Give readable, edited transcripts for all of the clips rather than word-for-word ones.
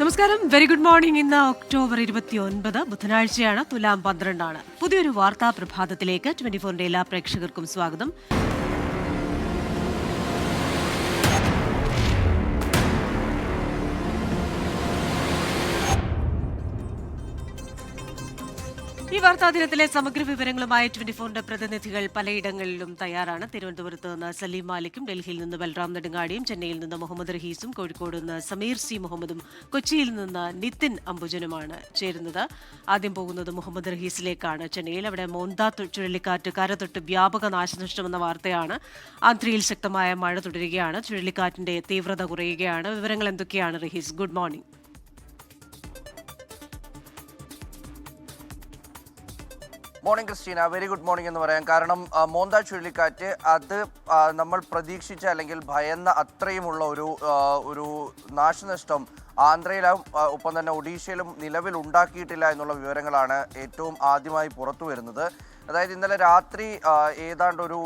നമസ്കാരം, very good morning. ഇന്ന് October 29 ബുധനാഴ്ചയാണ്. തുലാം 12 പുതിയൊരു വാർത്താ പ്രഭാതത്തിലേക്ക് 24 എല്ലാ പ്രേക്ഷകർക്കും സ്വാഗതം. ഈ വാർത്താ ദിനത്തിലെ സമഗ്ര വിവരങ്ങളുമായി 24 പ്രതിനിധികൾ പലയിടങ്ങളിലും തയ്യാറാണ്. തിരുവനന്തപുരത്ത് നിന്ന് സലീം മാലിക്കും, ഡൽഹിയിൽ നിന്ന് ബൽറാം നെടുങ്ങാടിയും, ചെന്നൈയിൽ നിന്ന് മുഹമ്മദ് റഹീസും, കോഴിക്കോട് നിന്ന് സമീർ സി മുഹമ്മദും, കൊച്ചിയിൽ നിന്ന് നിതിൻ അംബുജനുമാണ് ചേരുന്നത്. ആദ്യം പോകുന്നത് മുഹമ്മദ് റഹീസിലേക്കാണ്. ചെന്നൈയിൽ അവിടെ മോന്ത ചുഴലിക്കാറ്റ് കരതൊട്ട് വ്യാപക നാശനഷ്ടമെന്ന വാർത്തയാണ്. ആന്ധ്രയിൽ ശക്തമായ മഴ തുടരുകയാണ്. ചുഴലിക്കാറ്റിന്റെ തീവ്രത കുറയുകയാണ്. വിവരങ്ങൾ എന്തൊക്കെയാണ് Rahees? Good morning. Morning Christina, very good morning എന്ന് പറയാം. കാരണം മോന്ത ചുഴലിക്കാറ്റ് അത് നമ്മൾ പ്രതീക്ഷിച്ച അല്ലെങ്കിൽ ഭയന്ന അത്രയുമുള്ള ഒരു നാശനഷ്ടം ആന്ധ്രയിലും ഒപ്പം തന്നെ ഒഡീഷയിലും നിലവിൽ ഉണ്ടാക്കിയിട്ടില്ല എന്നുള്ള വിവരങ്ങളാണ് ഏറ്റവും ആദ്യമായി പുറത്തു വരുന്നത്. അതായത് ഇന്നലെ രാത്രി ഏതാണ്ട് ഒരു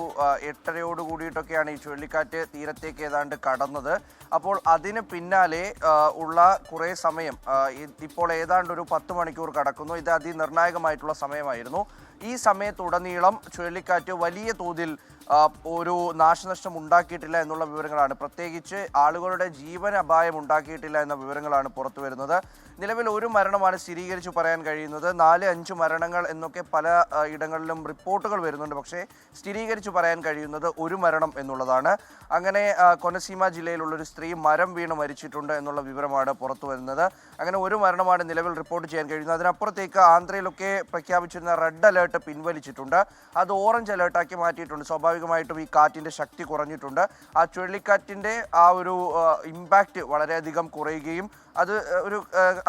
8:30 കൂടിയിട്ടൊക്കെയാണ് ഈ ചുഴലിക്കാറ്റ് തീരത്തേക്ക് ഏതാണ്ട് കടന്നത്. അപ്പോൾ അതിന് പിന്നാലെ ഉള്ള കുറേ സമയം, ഇപ്പോൾ ഏതാണ്ട് ഒരു 10 മണിക്കൂർ കടക്കുന്നു. ഇത് അതിനിർണായകമായിട്ടുള്ള സമയമായിരുന്നു. ഈ സമയത്തുടനീളം ചുഴലിക്കാറ്റ് വലിയ തോതിൽ ഒരു നാശനഷ്ടം ഉണ്ടാക്കിയിട്ടില്ല എന്നുള്ള വിവരങ്ങളാണ്, പ്രത്യേകിച്ച് ആളുകളുടെ ജീവൻ അപായം ഉണ്ടാക്കിയിട്ടില്ല എന്ന വിവരങ്ങളാണ് പുറത്തു വരുന്നത്. നിലവിൽ ഒരു മരണമാണ് സ്ഥിരീകരിച്ചു പറയാൻ കഴിയുന്നത്. 4-5 മരണങ്ങൾ എന്നൊക്കെ പല ഇടങ്ങളിലും റിപ്പോർട്ടുകൾ വരുന്നുണ്ട്. പക്ഷേ സ്ഥിരീകരിച്ചു പറയാൻ കഴിയുന്നത് ഒരു മരണം എന്നുള്ളതാണ്. അങ്ങനെ കൊനസീമ ജില്ലയിലുള്ളൊരു സ്ത്രീ മരം വീണ് മരിച്ചിട്ടുണ്ട് എന്നുള്ള വിവരമാണ് പുറത്തു വരുന്നത്. അങ്ങനെ ഒരു മരണമാണ് നിലവിൽ റിപ്പോർട്ട് ചെയ്യാൻ കഴിയുന്നത്. അതിനപ്പുറത്തേക്ക് ആന്ധ്രയിലൊക്കെ പ്രഖ്യാപിച്ചിരുന്ന റെഡ് അലേർട്ട് പിൻവലിച്ചിട്ടുണ്ട്. അത് ഓറഞ്ച് അലേർട്ടാക്കി മാറ്റിയിട്ടുണ്ട്. സ്വാഭാവികമായിട്ടും ഈ കാറ്റിൻ്റെ ശക്തി കുറഞ്ഞിട്ടുണ്ട്. ആ ചുഴലിക്കാറ്റിൻ്റെ ആ ഒരു ഇമ്പാക്റ്റ് വളരെയധികം കുറയുകയും അത് ഒരു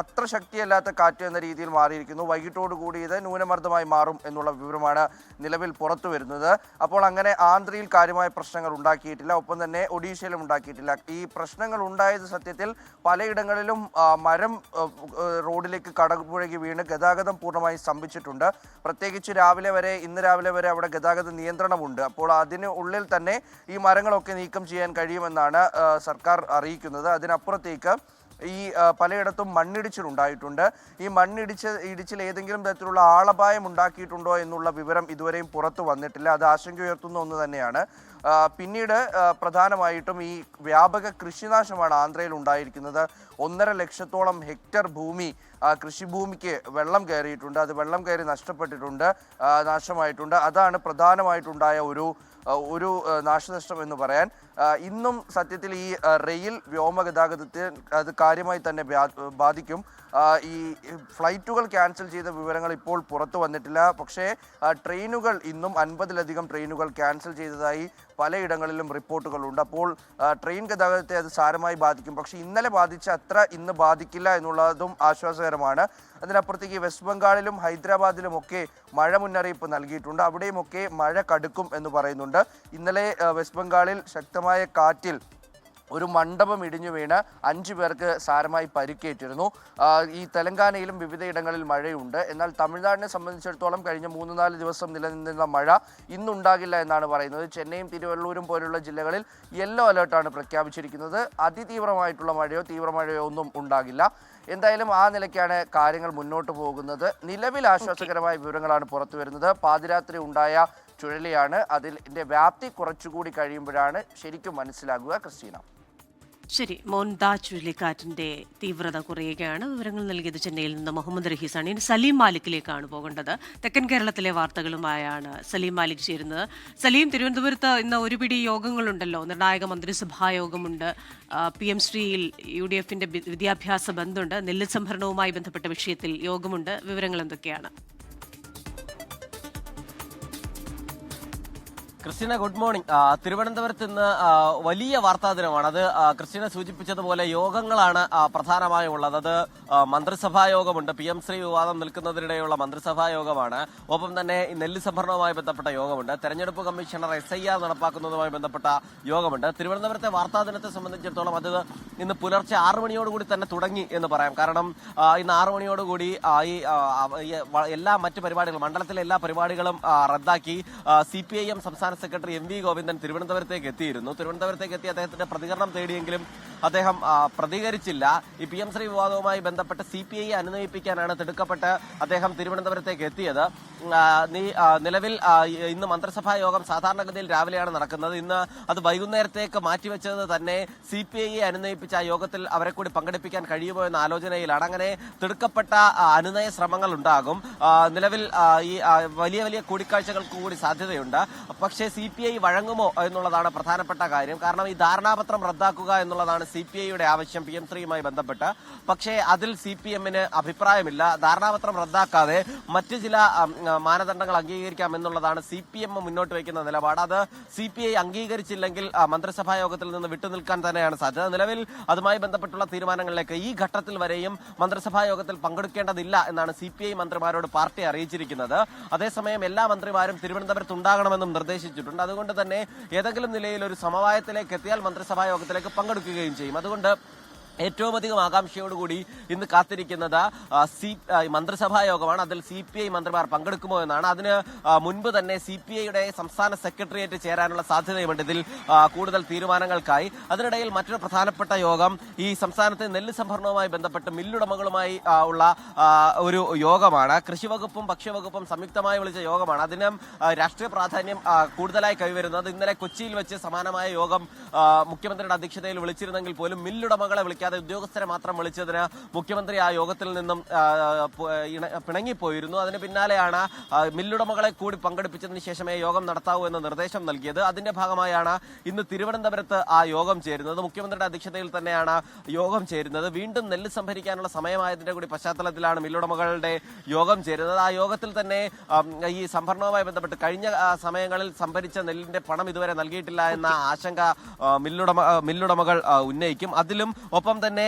അത്ര ശക്തിയല്ലാത്ത കാറ്റ് എന്ന രീതിയിൽ മാറിയിരിക്കുന്നു. വൈകിട്ടോടുകൂടി ഇത് ന്യൂനമർദ്ദമായി മാറും എന്നുള്ള വിവരമാണ് നിലവിൽ പുറത്തു വരുന്നത്. അപ്പോൾ അങ്ങനെ ആന്ധ്രയിൽ കാര്യമായ പ്രശ്നങ്ങൾ ഉണ്ടാക്കിയിട്ടില്ല, ഒപ്പം തന്നെ ഒഡീഷയിലും ഉണ്ടാക്കിയിട്ടില്ല. ഈ പ്രശ്നങ്ങൾ ഉണ്ടായത് സത്യത്തിൽ പലയിടങ്ങളിലും മരം റോഡിലേക്ക് കടപുഴകി വീണ് ഗതാഗതം പൂർണ്ണമായി സ്തംഭിച്ചിട്ടുണ്ട്. പ്രത്യേകിച്ച് ഇന്ന് രാവിലെ വരെ അവിടെ ഗതാഗത നിയന്ത്രണമുണ്ട്. അപ്പോൾ അതിന് ഉള്ളിൽ തന്നെ ഈ മരങ്ങളൊക്കെ നീക്കം ചെയ്യാൻ കഴിയുമെന്നാണ് സർക്കാർ അറിയിക്കുന്നത്. അതിനപ്പുറത്തേക്ക് ഈ പലയിടത്തും മണ്ണിടിച്ചിലുണ്ടായിട്ടുണ്ട്. ഈ ഇടിച്ചിൽ ഏതെങ്കിലും തരത്തിലുള്ള ആളപായം ഉണ്ടാക്കിയിട്ടുണ്ടോ എന്നുള്ള വിവരം ഇതുവരെയും പുറത്തു വന്നിട്ടില്ല. അത് ആശങ്കയുയർത്തുന്ന ഒന്ന് തന്നെയാണ്. പിന്നീട് പ്രധാനമായിട്ടും ഈ വ്യാപക കൃഷിനാശമാണ് ആന്ധ്രയിൽ ഉണ്ടായിരിക്കുന്നത്. 1.5 ലക്ഷത്തോളം ഹെക്ടർ ഭൂമി, കൃഷിഭൂമിക്ക് വെള്ളം കയറിയിട്ടുണ്ട്. അത് വെള്ളം കയറി നഷ്ടപ്പെട്ടിട്ടുണ്ട്, നാശമായിട്ടുണ്ട്. അതാണ് പ്രധാനമായിട്ടുണ്ടായ ഒരു നാശനഷ്ടം എന്ന് പറയാൻ. ഇന്നും സത്യത്തിൽ ഈ റെയിൽ വ്യോമഗതാഗതത്തെ അത് കാര്യമായി തന്നെ ബാധിക്കും. ഈ ഫ്ലൈറ്റുകൾ ക്യാൻസൽ ചെയ്ത വിവരങ്ങൾ ഇപ്പോൾ പുറത്തു വന്നിട്ടില്ല. പക്ഷേ ട്രെയിനുകൾ ഇന്നും 50-ലധികം ട്രെയിനുകൾ ക്യാൻസൽ ചെയ്തതായി പലയിടങ്ങളിലും റിപ്പോർട്ടുകളുണ്ട്. അപ്പോൾ ട്രെയിൻ ഗതാഗതത്തെ അത് സാരമായി ബാധിക്കും. പക്ഷേ ഇന്നലെ ബാധിച്ച അത്ര ഇന്ന് ബാധിക്കില്ല എന്നുള്ളതും ആശ്വാസകരമാണ്. അതിനപ്പുറത്തേക്ക് വെസ്റ്റ് ബംഗാളിലും ഹൈദരാബാദിലുമൊക്കെ മഴ മുന്നറിയിപ്പ് നൽകിയിട്ടുണ്ട്. അവിടെയുമൊക്കെ മഴ കടുക്കും എന്ന് പറയുന്നുണ്ട്. ഇന്നലെ വെസ്റ്റ് ബംഗാളിൽ ശക്തമായ കാറ്റിൽ ഒരു മണ്ഡപം ഇടിഞ്ഞു വീണ് 5 പേർക്ക് സാരമായി പരിക്കേറ്റിരുന്നു. ഈ തെലങ്കാനയിലും വിവിധയിടങ്ങളിൽ മഴയുണ്ട്. എന്നാൽ തമിഴ്നാടിനെ സംബന്ധിച്ചിടത്തോളം കഴിഞ്ഞ 3-4 ദിവസം നിലനിന്ന മഴ ഇന്നുണ്ടാകില്ല എന്നാണ് പറയുന്നത്. ചെന്നൈയും തിരുവള്ളൂരും പോലുള്ള ജില്ലകളിൽ യെല്ലോ അലേർട്ടാണ് പ്രഖ്യാപിച്ചിരിക്കുന്നത്. അതിതീവ്രമായിട്ടുള്ള മഴയോ തീവ്രമഴയോ ഒന്നും ഉണ്ടാകില്ല. എന്തായാലും ആ നിലയ്ക്കാണ് കാര്യങ്ങൾ മുന്നോട്ട് പോകുന്നത്. നിലവിൽ ആശ്വാസകരമായ വിവരങ്ങളാണ് പുറത്തു വരുന്നത്. പാതിരാത്രി ഉണ്ടായ ചുഴലിയാണ്. അതിൻ്റെ വ്യാപ്തി കുറച്ചുകൂടി കഴിയുമ്പോഴാണ് ശരിക്കും മനസ്സിലാകുക. ക്രിസ്റ്റീന, ശരി. മോന്ത ചുഴലിക്കാറ്റിന്റെ തീവ്രത കുറയുകയാണ്. വിവരങ്ങൾ നൽകിയത് ചെന്നൈയിൽ നിന്ന് മുഹമ്മദ് റഹീസാണ്. ഇനി സലീം മാലിക്കിലേക്കാണ് പോകേണ്ടത്. തെക്കൻ കേരളത്തിലെ വാർത്തകളുമായാണ് സലീം മാലിക് ചേരുന്നത്. സലീം, തിരുവനന്തപുരത്ത് ഇന്ന് ഒരു പിടി യോഗങ്ങളുണ്ടല്ലോ. നിർണായക മന്ത്രിസഭാ യോഗമുണ്ട്. PM ശ്രീയിൽ UDFന്റെ വിദ്യാഭ്യാസ ബന്ധുണ്ട്. നെല്ല് സംഭരണവുമായി ബന്ധപ്പെട്ട വിഷയത്തിൽ യോഗമുണ്ട്. വിവരങ്ങൾ എന്തൊക്കെയാണ്? Christina, good morning. തിരുവനന്തപുരത്ത് ഇന്ന് വലിയ വാർത്താ ദിനമാണ്. അത് ക്രിസ്റ്റീന സൂചിപ്പിച്ചതുപോലെ യോഗങ്ങളാണ് പ്രധാനമായും ഉള്ളത്. അത് മന്ത്രിസഭാ യോഗമുണ്ട്. PM ശ്രീ വിവാദം നിൽക്കുന്നതിനിടെയുള്ള മന്ത്രിസഭാ യോഗമാണ്. ഒപ്പം തന്നെ നെല്ല് സംഭരണവുമായി ബന്ധപ്പെട്ട യോഗമുണ്ട്. തെരഞ്ഞെടുപ്പ് കമ്മീഷണർ SIR നടപ്പാക്കുന്നതുമായി ബന്ധപ്പെട്ട യോഗമുണ്ട്. തിരുവനന്തപുരത്തെ വാർത്താ ദിനത്തെ സംബന്ധിച്ചിടത്തോളം അത് ഇന്ന് പുലർച്ചെ 6 മണിയോടുകൂടി തന്നെ തുടങ്ങി എന്ന് പറയാം. കാരണം ഇന്ന് 6 മണിയോടുകൂടി ഈ എല്ലാ മറ്റ് പരിപാടികളും, മണ്ഡലത്തിലെ എല്ലാ പരിപാടികളും റദ്ദാക്കി. CPIM സംസ്ഥാന സെക്രട്ടറി MV ഗോവിന്ദൻ തിരുവനന്തപുരത്തേക്ക് എത്തിയിരുന്നു. തിരുവനന്തപുരത്തേക്ക് എത്തി അദ്ദേഹത്തിന്റെ പ്രതികരണം തേടിയെങ്കിലും അദ്ദേഹം പ്രതികരിച്ചില്ല. ഈ PM ശ്രീ വിവാദവുമായി ബന്ധപ്പെട്ട് CPI അനുനയിപ്പിക്കാനാണ് തിടുക്കപ്പെട്ട് അദ്ദേഹം തിരുവനന്തപുരത്തേക്ക് എത്തിയത്. നിലവിൽ ഇന്ന് മന്ത്രിസഭാ യോഗം സാധാരണഗതിയിൽ രാവിലെയാണ് നടക്കുന്നത്. ഇന്ന് അത് വൈകുന്നേരത്തേക്ക് മാറ്റിവെച്ചത് തന്നെ CPI അനുനയിപ്പിച്ച ആ യോഗത്തിൽ അവരെ കൂടി പങ്കെടുപ്പിക്കാൻ കഴിയുമോ എന്ന ആലോചനയിലാണ്. അങ്ങനെ തിടുക്കപ്പെട്ട അനുനയ ശ്രമങ്ങൾ ഉണ്ടാകും. നിലവിൽ ഈ വലിയ വലിയ കൂടിക്കാഴ്ചകൾക്ക് കൂടി സാധ്യതയുണ്ട്. പക്ഷേ CPI വഴങ്ങുമോ എന്നുള്ളതാണ് പ്രധാനപ്പെട്ട കാര്യം. കാരണം ഈ ധാരണാപത്രം റദ്ദാക്കുക എന്നുള്ളതാണ് CPIയുടെ ആവശ്യം PM ശ്രീയുമായി ബന്ധപ്പെട്ട്. പക്ഷേ അതിൽ CPM-ന് അഭിപ്രായമില്ല. ധാരണാപത്രം റദ്ദാക്കാതെ മറ്റ് ചില മാനദണ്ഡങ്ങൾ അംഗീകരിക്കാം എന്നുള്ളതാണ് CPM മുന്നോട്ട് വയ്ക്കുന്ന നിലപാട്. അത് CPI അംഗീകരിച്ചില്ലെങ്കിൽ മന്ത്രിസഭാ യോഗത്തിൽ നിന്ന് വിട്ടുനിൽക്കാൻ തന്നെയാണ് സാധ്യത. നിലവിൽ അതുമായി ബന്ധപ്പെട്ടുള്ള തീരുമാനങ്ങളിലേക്ക് ഈ ഘട്ടത്തിൽ വരെയും മന്ത്രിസഭാ യോഗത്തിൽ പങ്കെടുക്കേണ്ടതില്ല എന്നാണ് CPI മന്ത്രിമാരോട് പാർട്ടി അറിയിച്ചിരിക്കുന്നത്. അതേസമയം എല്ലാ മന്ത്രിമാരും തിരുവനന്തപുരത്ത് ഉണ്ടാകണമെന്നും നിർദ്ദേശിച്ചിട്ടുണ്ട്. അതുകൊണ്ട് തന്നെ ഏതെങ്കിലും നിലയിൽ ഒരു സമവായത്തിലേക്ക് എത്തിയാൽ മന്ത്രിസഭാ യോഗത്തിലേക്ക് പങ്കെടുക്കുകയും ചെയ്യും. അതുകൊണ്ട് ഏറ്റവും അധികം ആകാംക്ഷയോടുകൂടി ഇന്ന് കാത്തിരിക്കുന്നത് മന്ത്രിസഭാ യോഗമാണ്. അതിൽ CPI മന്ത്രിമാർ പങ്കെടുക്കുമോ എന്നാണ്. അതിന് മുൻപ് തന്നെ CPIയുടെ സംസ്ഥാന സെക്രട്ടേറിയറ്റ് ചേരാനുള്ള സാധ്യതയുമുണ്ട് ഇതിൽ കൂടുതൽ തീരുമാനങ്ങൾക്കായി. അതിനിടയിൽ മറ്റൊരു പ്രധാനപ്പെട്ട യോഗം ഈ സംസ്ഥാനത്തെ നെല്ല് സംഭരണവുമായി ബന്ധപ്പെട്ട് മില്ലുടമകളുമായി ഉള്ള ഒരു യോഗമാണ്. കൃഷിവകുപ്പും ഭക്ഷ്യവകുപ്പും സംയുക്തമായി വിളിച്ച യോഗമാണ്. അതിനും രാഷ്ട്രീയ പ്രാധാന്യം കൂടുതലായി കൈവരുന്നത്. ഇന്നലെ കൊച്ചിയിൽ വെച്ച് സമാനമായ യോഗം മുഖ്യമന്ത്രിയുടെ അധ്യക്ഷതയിൽ വിളിച്ചിരുന്നെങ്കിൽ പോലും മില്ലുടമകളെ വിളിക്കാതെ ഉദ്യോഗസ്ഥരെ മാത്രം വിളിച്ചതിന് മുഖ്യമന്ത്രി ആ യോഗത്തിൽ നിന്നും പിണങ്ങിപ്പോയിരുന്നു. അതിന് പിന്നാലെയാണ് മില്ലുടമകളെ കൂടി പങ്കെടുപ്പിച്ചതിന് ശേഷമേ യോഗം നടത്താവൂ എന്ന നിർദ്ദേശം നൽകിയത്. അതിന്റെ ഭാഗമായാണ് ഇന്ന് തിരുവനന്തപുരത്ത് ആ യോഗം ചേരുന്നത്. മുഖ്യമന്ത്രിയുടെ അധ്യക്ഷതയിൽ തന്നെയാണ് യോഗം ചേരുന്നത്. വീണ്ടും നെല്ല് സംഭരിക്കാനുള്ള സമയമായതിന്റെ കൂടി പശ്ചാത്തലത്തിലാണ് മില്ലുടമകളുടെ യോഗം ചേരുന്നത്. ആ യോഗത്തിൽ തന്നെ ഈ സംഭരണവുമായി ബന്ധപ്പെട്ട് കഴിഞ്ഞ സമയങ്ങളിൽ സംഭരിച്ച നെല്ലിന്റെ പണം ഇതുവരെ നൽകിയിട്ടില്ല എന്ന ആശങ്ക മില്ലുടമകൾ ഉന്നയിക്കും. അതിലും ഒപ്പം തന്നെ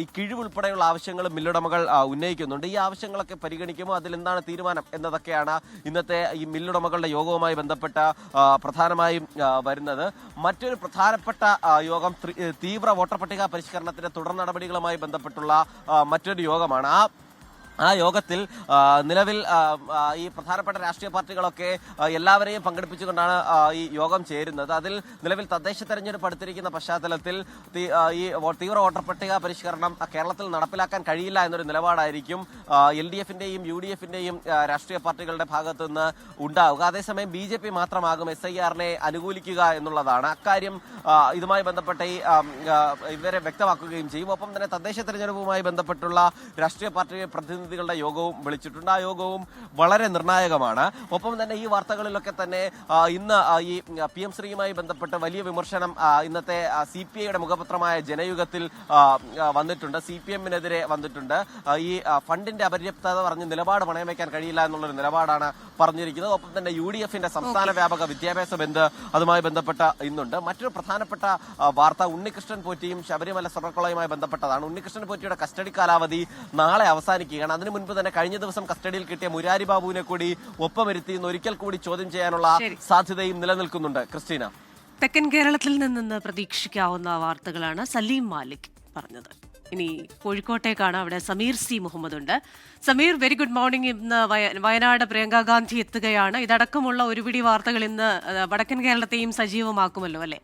ഈ കിഴിവ് ഉൾപ്പെടെയുള്ള ആവശ്യങ്ങളും മില്ലുടമകൾ ഉന്നയിക്കുന്നുണ്ട്. ഈ ആവശ്യങ്ങളൊക്കെ പരിഗണിക്കുമോ, അതിൽ എന്താണ് തീരുമാനം എന്നതൊക്കെയാണ് ഇന്നത്തെ ഈ മില്ലുടമകളുടെ യോഗവുമായി ബന്ധപ്പെട്ട പ്രധാനമായും വരുന്നത്. മറ്റൊരു പ്രധാനപ്പെട്ട യോഗം തീവ്ര വോട്ടർ പട്ടിക പരിഷ്കരണത്തിന്റെ തുടർ നടപടികളുമായി ബന്ധപ്പെട്ടുള്ള മറ്റൊരു യോഗമാണ്. ആ യോഗത്തിൽ നിലവിൽ ഈ പ്രധാനപ്പെട്ട രാഷ്ട്രീയ പാർട്ടികളൊക്കെ എല്ലാവരെയും പങ്കെടുപ്പിച്ചുകൊണ്ടാണ് ഈ യോഗം ചേരുന്നത്. അതിൽ നിലവിൽ തദ്ദേശ തെരഞ്ഞെടുപ്പ് അടുത്തിരിക്കുന്ന പശ്ചാത്തലത്തിൽ ഈ തീവ്ര വോട്ടർ പട്ടിക പരിഷ്കരണം കേരളത്തിൽ നടപ്പിലാക്കാൻ കഴിയില്ല എന്നൊരു നിലപാടായിരിക്കും LDF-ന്റെയും UDF-ന്റെയും രാഷ്ട്രീയ പാർട്ടികളുടെ ഭാഗത്തു നിന്ന് ഉണ്ടാവുക. അതേസമയം BJP മാത്രമാകും SIR-നെ അനുകൂലിക്കുക എന്നുള്ളതാണ്. അക്കാര്യം ഇതുമായി ബന്ധപ്പെട്ട ഇവരെ വ്യക്തമാക്കുകയും ചെയ്യും. ഒപ്പം തന്നെ തദ്ദേശ തെരഞ്ഞെടുപ്പുമായി ബന്ധപ്പെട്ടുള്ള രാഷ്ട്രീയ പാർട്ടി പ്രതിനിധികളുടെ യോഗവും വിളിച്ചിട്ടുണ്ട്. ആ യോഗവും വളരെ നിർണായകമാണ്. ഒപ്പം തന്നെ ഈ വാർത്തകളിലൊക്കെ തന്നെ ഇന്ന് ഈ PM ശ്രീയുമായി ബന്ധപ്പെട്ട് വലിയ വിമർശനം ഇന്നത്തെ CPIയുടെ മുഖപത്രമായ ജനയുഗത്തിൽ വന്നിട്ടുണ്ട്. CPM-നെതിരെ വന്നിട്ടുണ്ട്. ഈ ഫണ്ടിന്റെ അപര്യാപ്തത പറഞ്ഞ് നിലപാട് പണയം വയ്ക്കാൻ കഴിയില്ല എന്നുള്ളൊരു നിലപാടാണ് പറഞ്ഞിരിക്കുന്നത്. ഒപ്പം തന്നെ UDF-ന്റെ സംസ്ഥാന വ്യാപക വിദ്യാഭ്യാസ ബന്ദ് അതുമായി ബന്ധപ്പെട്ട ഇന്നുണ്ട്. മറ്റൊരു പ്രധാനപ്പെട്ട വാർത്ത ഉണ്ണികൃഷ്ണൻ പോറ്റിയും ശബരിമല സ്വർണ്ണക്കൊള്ളയുമായി ബന്ധപ്പെട്ടതാണ്. ഉണ്ണികൃഷ്ണൻ പോറ്റിയുടെ കസ്റ്റഡി കാലാവധി നാളെ അവസാനിക്കുകയാണ്. അതിനു മുൻപ് തന്നെ കഴിഞ്ഞ ദിവസം കസ്റ്റഡിയിൽ കിട്ടിയ മുരാരി ബാബുവിനെ കൂടി ഒപ്പമിരുത്തി ഒരിക്കൽ കൂടി ചോദ്യം ചെയ്യാനുള്ള സാധ്യതയും നിലനിൽക്കുന്നുണ്ട്. ക്രിസ്റ്റീന, തെക്കൻ കേരളത്തിൽ നിന്ന് പ്രതീക്ഷിക്കാവുന്ന വാർത്തകളാണ് സലീം മാലിക് പറഞ്ഞത്. ഇനി കോഴിക്കോട്ടേക്കാണ്. അവിടെ സമീർ C മുഹമ്മദ് ഉണ്ട്. Sameer, very good morning. ഇന്ന് വയനാട് പ്രിയങ്ക ഗാന്ധി എത്തുകയാണ്. ഇതടക്കമുള്ള ഒരുപിടി വാർത്തകൾ ഇന്ന് വടക്കൻ കേരളത്തെയും സജീവമാക്കുമല്ലോ അല്ലേ?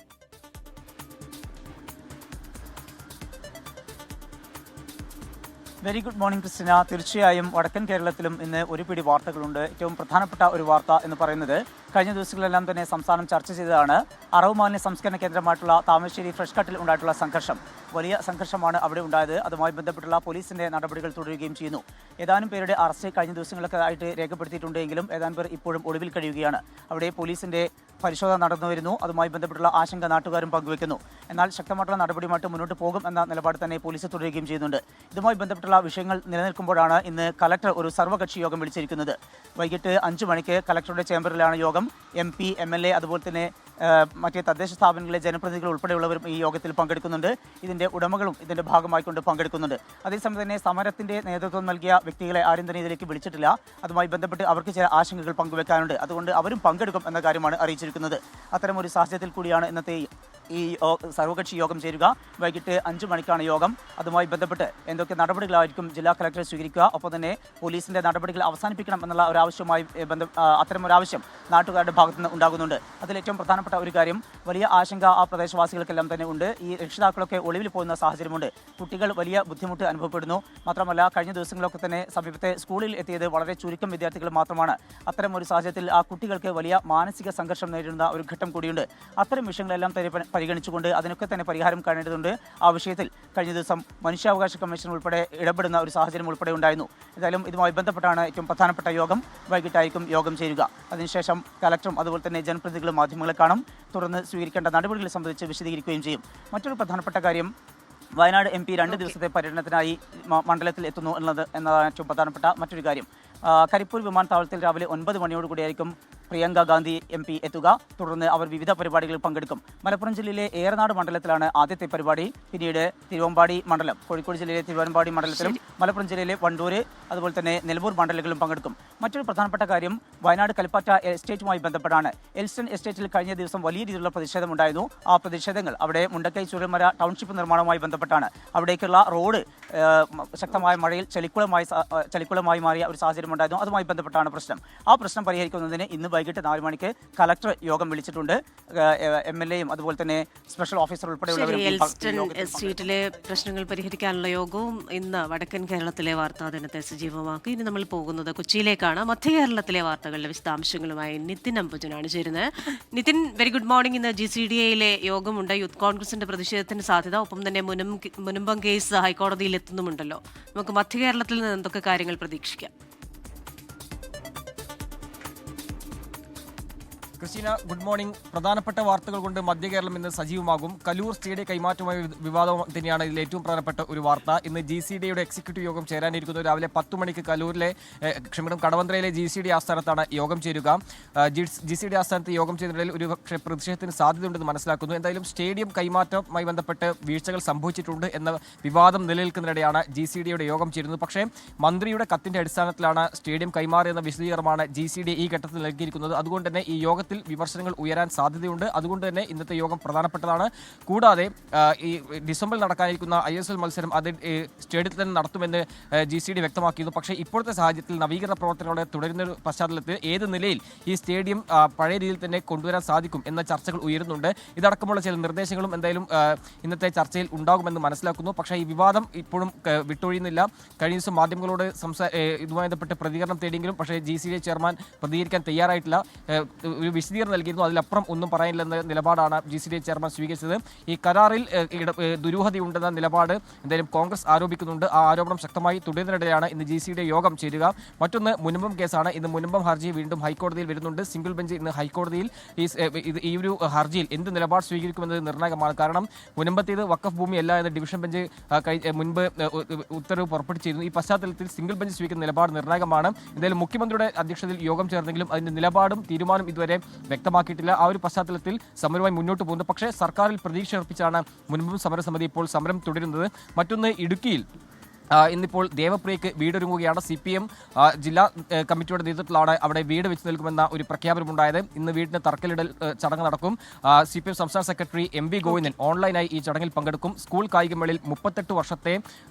Very good morning Christina. തീർച്ചയായും വടക്കൻ കേരളത്തിലും ഇന്ന് ഒരു പിടി വാർത്തകളുണ്ട്. ഏറ്റവും പ്രധാനപ്പെട്ട ഒരു വാർത്ത എന്ന് പറയുന്നത് കഴിഞ്ഞ ദിവസങ്ങളിലെല്ലാം തന്നെ സംസ്ഥാനം ചർച്ച ചെയ്തതാണ്. അറവ് മാലിന്യ സംസ്കരണ കേന്ദ്രമായിട്ടുള്ള താമരശ്ശേരി ഫ്രഷ് കട്ടിൽ ഉണ്ടായിട്ടുള്ള സംഘർഷം. വലിയ സംഘർഷമാണ് അവിടെ ഉണ്ടായത്. അതുമായി ബന്ധപ്പെട്ടുള്ള പോലീസിന്റെ നടപടികൾ തുടരുകയും ചെയ്യുന്നു. ഏതാനും പേരുടെ അറസ്റ്റ് കഴിഞ്ഞ ദിവസങ്ങളൊക്കെ ആയിട്ട് രേഖപ്പെടുത്തിയിട്ടുണ്ടെങ്കിലും ഏതാനും പേർ ഇപ്പോഴും ഒളിവിൽ കഴിയുകയാണ്. അവിടെ പോലീസിന്റെ പരിശോധന നടന്നു വരുന്നു. അതുമായി ബന്ധപ്പെട്ടുള്ള ആശങ്ക നാട്ടുകാരും പങ്കുവെക്കുന്നു. എന്നാൽ ശക്തമായിട്ടുള്ള നടപടിയുമായിട്ട് മുന്നോട്ട് പോകും എന്ന നിലപാട് തന്നെ പോലീസ് തുടരുകയും ചെയ്യുന്നുണ്ട്. ഇതുമായി ബന്ധപ്പെട്ടുള്ള വിഷയങ്ങൾ നിലനിൽക്കുമ്പോഴാണ് ഇന്ന് കലക്ടർ ഒരു സർവകക്ഷി യോഗം വിളിച്ചിരിക്കുന്നത്. വൈകിട്ട് 5 മണിക്ക് കലക്ടറുടെ ചേംബറിലാണ് യോഗം. MP, MLA അതുപോലെ തന്നെ മറ്റേ തദ്ദേശ സ്ഥാപനങ്ങളിലെ ജനപ്രതിനിധികൾ ഉൾപ്പെടെയുള്ളവരും ഈ യോഗത്തിൽ പങ്കെടുക്കുന്നുണ്ട്. ഇതിന്റെ ഉടമകളും ഇതിന്റെ ഭാഗമായിക്കൊണ്ട് പങ്കെടുക്കുന്നുണ്ട്. അതേസമയം തന്നെ സമരത്തിന്റെ നേതൃത്വം നൽകിയ വ്യക്തികളെ ആരും തന്നെ ഇതിലേക്ക് വിളിച്ചിട്ടില്ല. അതുമായി ബന്ധപ്പെട്ട് അവർക്ക് ചില ആശങ്കകൾ പങ്കുവെക്കാനുണ്ട്. അതുകൊണ്ട് അവരും പങ്കെടുക്കും എന്ന കാര്യമാണ് അറിയിച്ചിരിക്കുന്നത്. അത്തരം ഒരു സാഹചര്യത്തിൽ കൂടിയാണ് ഇന്നത്തെ ഈ സർവകക്ഷി യോഗം ചേരുക. വൈകിട്ട് 5 മണിക്കാണ് യോഗം. അതുമായി ബന്ധപ്പെട്ട് എന്തൊക്കെ നടപടികളായിരിക്കും ജില്ലാ കളക്ടർ സ്വീകരിക്കുക, ഒപ്പം തന്നെ പോലീസിന്റെ നടപടികൾ അവസാനിപ്പിക്കണം എന്നുള്ള ഒരു ആവശ്യവുമായി അത്തരമൊരാവശ്യം നാട്ടുകാരുടെ ഭാഗത്തുനിന്ന് ഉണ്ടാകുന്നുണ്ട്. അതിലേറ്റവും പ്രധാനപ്പെട്ട ഒരു കാര്യം, വലിയ ആശങ്ക ആ പ്രദേശവാസികൾക്കെല്ലാം തന്നെ ഉണ്ട്. ഈ രക്ഷിതാക്കളൊക്കെ ഒളിവിൽ പോകുന്ന സാഹചര്യമുണ്ട്. കുട്ടികൾ വലിയ ബുദ്ധിമുട്ട് അനുഭവപ്പെടുന്നു. മാത്രമല്ല, കഴിഞ്ഞ ദിവസങ്ങളൊക്കെ തന്നെ സമീപത്തെ സ്കൂളിൽ എത്തിയത് വളരെ ചുരുക്കം വിദ്യാർത്ഥികൾ മാത്രമാണ്. അത്തരം ഒരു സാഹചര്യത്തിൽ ആ കുട്ടികൾക്ക് വലിയ മാനസിക സംഘർഷം നേരിടുന്ന ഒരു ഘട്ടം കൂടിയുണ്ട്. അത്തരം വിഷയങ്ങളെല്ലാം തന്നെ പരിഗണിച്ചുകൊണ്ട് അതിനൊക്കെ തന്നെ പരിഹാരം കാണേണ്ടതുണ്ട്. ആ വിഷയത്തിൽ കഴിഞ്ഞ ദിവസം മനുഷ്യാവകാശ കമ്മീഷൻ ഉൾപ്പെടെ ഇടപെടുന്ന ഒരു സാഹചര്യം ഉൾപ്പെടെ ഉണ്ടായിരുന്നു. ഏതായാലും ഇതുമായി ബന്ധപ്പെട്ടാണ് ഏറ്റവും പ്രധാനപ്പെട്ട യോഗം. വൈകിട്ടായിരിക്കും യോഗം ചേരുക. അതിനുശേഷം കലക്ടറും അതുപോലെ തന്നെ ജനപ്രതിനിധികളും മാധ്യമങ്ങളെ കാണും. തുടർന്ന് സ്വീകരിക്കേണ്ട നടപടികളെ സംബന്ധിച്ച് വിശദീകരിക്കുകയും ചെയ്യും. മറ്റൊരു പ്രധാനപ്പെട്ട കാര്യം, വയനാട് MP 2 ദിവസത്തെ പര്യടനത്തിനായി മണ്ഡലത്തിൽ എത്തുന്നു എന്നതാണ് ഏറ്റവും പ്രധാനപ്പെട്ട മറ്റൊരു കാര്യം. കരിപ്പൂർ വിമാനത്താവളത്തിൽ രാവിലെ 9 മണിയോടുകൂടിയായിരിക്കും പ്രിയങ്ക ഗാന്ധി MP എത്തുക. തുടർന്ന് അവർ വിവിധ പരിപാടികളിൽ പങ്കെടുക്കും. മലപ്പുറം ജില്ലയിലെ ഏറനാട് മണ്ഡലത്തിലാണ് ആദ്യത്തെ പരിപാടി. പിന്നീട് തിരുവമ്പാടി മണ്ഡലം, കോഴിക്കോട് ജില്ലയിലെ തിരുവമ്പാടി മണ്ഡലത്തിലും മലപ്പുറം ജില്ലയിലെ വണ്ടൂർ അതുപോലെ തന്നെ നിലമ്പൂർ മണ്ഡലങ്ങളിലും പങ്കെടുക്കും. മറ്റൊരു പ്രധാനപ്പെട്ട കാര്യം, വയനാട് കൽപ്പറ്റ എസ്റ്റേറ്റുമായി ബന്ധപ്പെട്ടാണ്. എൽസ്റ്റൺ എസ്റ്റേറ്റിൽ കഴിഞ്ഞ ദിവസം വലിയ രീതിയിലുള്ള പ്രതിഷേധമുണ്ടായിരുന്നു. ആ പ്രതിഷേധങ്ങൾ അവിടെ മുണ്ടക്കൈ ചുരമര ടൗൺഷിപ്പ് നിർമ്മാണവുമായി ബന്ധപ്പെട്ടാണ്. അവിടേക്കുള്ള റോഡ് ശക്തമായ മഴയിൽ ചളിക്കുളമായി മാറിയ ഒരു സാഹചര്യം ഉണ്ടായിരുന്നു. അതുമായി ബന്ധപ്പെട്ടാണ് പ്രശ്നം. ആ പ്രശ്നം പരിഹരിക്കുന്നതിന് ഇന്ന് വൈകിട്ട് 4 മണിക്ക് കലക്ടർ യോഗം വിളിച്ചിട്ടുണ്ട്. MLA യും അതുപോലെ തന്നെ സ്പെഷ്യൽ ഓഫീസർ എസ്റ്റേറ്റിലെ പ്രശ്നങ്ങൾ പരിഹരിക്കാനുള്ള യോഗവും ഇന്ന് വടക്കൻ കേരളത്തിലെ വാർത്താ ദിനത്തെ സജീവമാക്കി. ഇനി നമ്മൾ പോകുന്നത് കൊച്ചിയിലേക്കാണ്. മധ്യ കേരളത്തിലെ വാർത്തകളുടെ വിശദാംശങ്ങളുമായി നിതിൻ അംബുജനാണ് ചേരുന്നത്. Nithin, very good morning. ഇന്ന് GCDAയിലെ യോഗമുണ്ട്. യൂത്ത് കോൺഗ്രസിന്റെ പ്രതിഷേധത്തിന് സാധ്യത, ഒപ്പം തന്നെ മുനമ്പം കേസ് ഹൈക്കോടതിയിൽ എത്തുന്നുമുണ്ടല്ലോ. നമുക്ക് മധ്യ കേരളത്തിൽ നിന്ന് എന്തൊക്കെ കാര്യങ്ങൾ പ്രതീക്ഷിക്കാം? Christina, good morning. പ്രധാനപ്പെട്ട വാർത്തകൾ കൊണ്ട് മധ്യ കേരളം ഇന്ന് സജീവമാകും. കലൂർ സ്റ്റേഡിയം കൈമാറ്റവുമായി വിവാദം തന്നെയാണ് ഇതിൽ ഏറ്റവും പ്രധാനപ്പെട്ട ഒരു വാർത്ത. ഇന്ന് GCDAയുടെ എക്സിക്യൂട്ടീവ് യോഗം ചേരാനിരിക്കുന്നു. രാവിലെ 10 മണിക്ക് കടവന്ത്രയിലെ GCDA ആസ്ഥാനത്താണ് യോഗം ചേരുക. GCDA ആസ്ഥാനത്ത് യോഗം ചെയ്യുന്നതിൽ ഒരു പ്രതിഷേധത്തിന് സാധ്യതയുണ്ടെന്ന് മനസ്സിലാക്കുന്നു. എന്തായാലും സ്റ്റേഡിയം കൈമാറ്റവുമായി ബന്ധപ്പെട്ട് വീഴ്ചകൾ സംഭവിച്ചിട്ടുണ്ട് എന്ന വിവാദം നിലനിൽക്കുന്നതിനിടെയാണ് GCDAയുടെ യോഗം ചേരുന്നത്. പക്ഷേ മന്ത്രിയുടെ കത്തിന്റെ അടിസ്ഥാനത്തിലാണ് സ്റ്റേഡിയം കൈമാറിയെന്ന വിശദീകരണമാണ് GCDA ഈ ഘട്ടത്തിൽ നൽകിയിരിക്കുന്നത്. അതുകൊണ്ട് തന്നെ ഈ യോഗത്തിൽ വിമർശനങ്ങൾ ഉയരാൻ സാധ്യതയുണ്ട്. അതുകൊണ്ട് തന്നെ ഇന്നത്തെ യോഗം പ്രധാനപ്പെട്ടതാണ്. കൂടാതെ ഈ ഡിസംബറിൽ നടക്കാനിരിക്കുന്ന ISL മത്സരം അത് സ്റ്റേഡിയത്തിൽ തന്നെ നടത്തുമെന്ന് GCDA വ്യക്തമാക്കിയിരുന്നു. പക്ഷേ ഇപ്പോഴത്തെ സാഹചര്യത്തിൽ നവീകരണ പ്രവർത്തനങ്ങളോടെ തുടരുന്ന പശ്ചാത്തലത്തിൽ ഏത് നിലയിൽ ഈ സ്റ്റേഡിയം പഴയ രീതിയിൽ തന്നെ കൊണ്ടുവരാൻ സാധിക്കും എന്ന ചർച്ചകൾ ഉയരുന്നുണ്ട്. ഇതടക്കമുള്ള ചില നിർദ്ദേശങ്ങളും എന്തായാലും ഇന്നത്തെ ചർച്ചയിൽ ഉണ്ടാകുമെന്ന് മനസ്സിലാക്കുന്നു. പക്ഷേ ഈ വിവാദം ഇപ്പോഴും വിട്ടൊഴിയുന്നില്ല. കഴിഞ്ഞ ദിവസം മാധ്യമങ്ങളോട് ഇതുമായി ബന്ധപ്പെട്ട് പ്രതികരണം തേടിയെങ്കിലും പക്ഷേ GCDA ചെയർമാൻ പ്രതികരിക്കാൻ തയ്യാറായിട്ടില്ല. ഒരു വിശദീകരണം നൽകിയിരുന്നു. അതിലപ്പുറം ഒന്നും പറയാനില്ലെന്ന നിലപാടാണ് GCDA ചെയർമാൻ സ്വീകരിച്ചത്. ഈ കരാറിൽ ദുരൂഹതയുണ്ടെന്ന നിലപാട് എന്തായാലും കോൺഗ്രസ് ആരോപിക്കുന്നുണ്ട്. ആ ആരോപണം ശക്തമായി തുടരുന്നതിനിടെയാണ് ഇന്ന് GCDA യോഗം ചേരുക. മറ്റൊന്ന് മുനമ്പം കേസാണ്. ഇന്ന് മുനമ്പം ഹർജി വീണ്ടും ഹൈക്കോടതിയിൽ വരുന്നുണ്ട്. സിംഗിൾ ബെഞ്ച് ഇന്ന് ഹൈക്കോടതിയിൽ ഈ ഒരു ഹർജിയിൽ എന്ത് നിലപാട് സ്വീകരിക്കുമെന്നത് നിർണായകമാണ്. കാരണം മുനമ്പത്തേത് വഖഫ് ഭൂമിയല്ല എന്ന് ഡിവിഷൻ ബെഞ്ച് മുൻപ് ഉത്തരവ് പുറപ്പെടുവിച്ചിരുന്നു. ഈ പശ്ചാത്തലത്തിൽ സിംഗിൾ ബെഞ്ച് സ്വീകരിക്കുന്ന നിലപാട് നിർണായകമാണ്. എന്തായാലും മുഖ്യമന്ത്രിയുടെ അധ്യക്ഷതയിൽ യോഗം ചേർന്നെങ്കിലും അതിന്റെ നിലപാടും തീരുമാനം ഇതുവരെ വ്യക്തമാക്കിയിട്ടില്ല. ആ ഒരു പശ്ചാത്തലത്തിൽ സമരവുമായി മുന്നോട്ട് പോകുന്നത്. പക്ഷേ സർക്കാരിൽ പ്രതീക്ഷ അർപ്പിച്ചാണ് മുൻപും സമരസമിതി ഇപ്പോൾ സമരം തുടരുന്നത്. മറ്റൊന്ന്, ഇടുക്കിയിൽ ഇന്നിപ്പോൾ ദേവപ്രിയയ്ക്ക് വീടൊരുങ്ങുകയാണ്. CPM ജില്ലാ കമ്മിറ്റിയുടെ നേതൃത്വത്തിലാണ് അവിടെ വീട് വെച്ച് നൽകുമെന്ന ഒരു പ്രഖ്യാപനമുണ്ടായത്. ഇന്ന് വീടിന് തറക്കല്ലിടൽ ചടങ്ങ് നടക്കും. CPM സംസ്ഥാന സെക്രട്ടറി MV ഗോവിന്ദൻ ഓൺലൈനായി ഈ ചടങ്ങിൽ പങ്കെടുക്കും. സ്കൂൾ കായികമേളയിൽ 38 വർഷത്തെ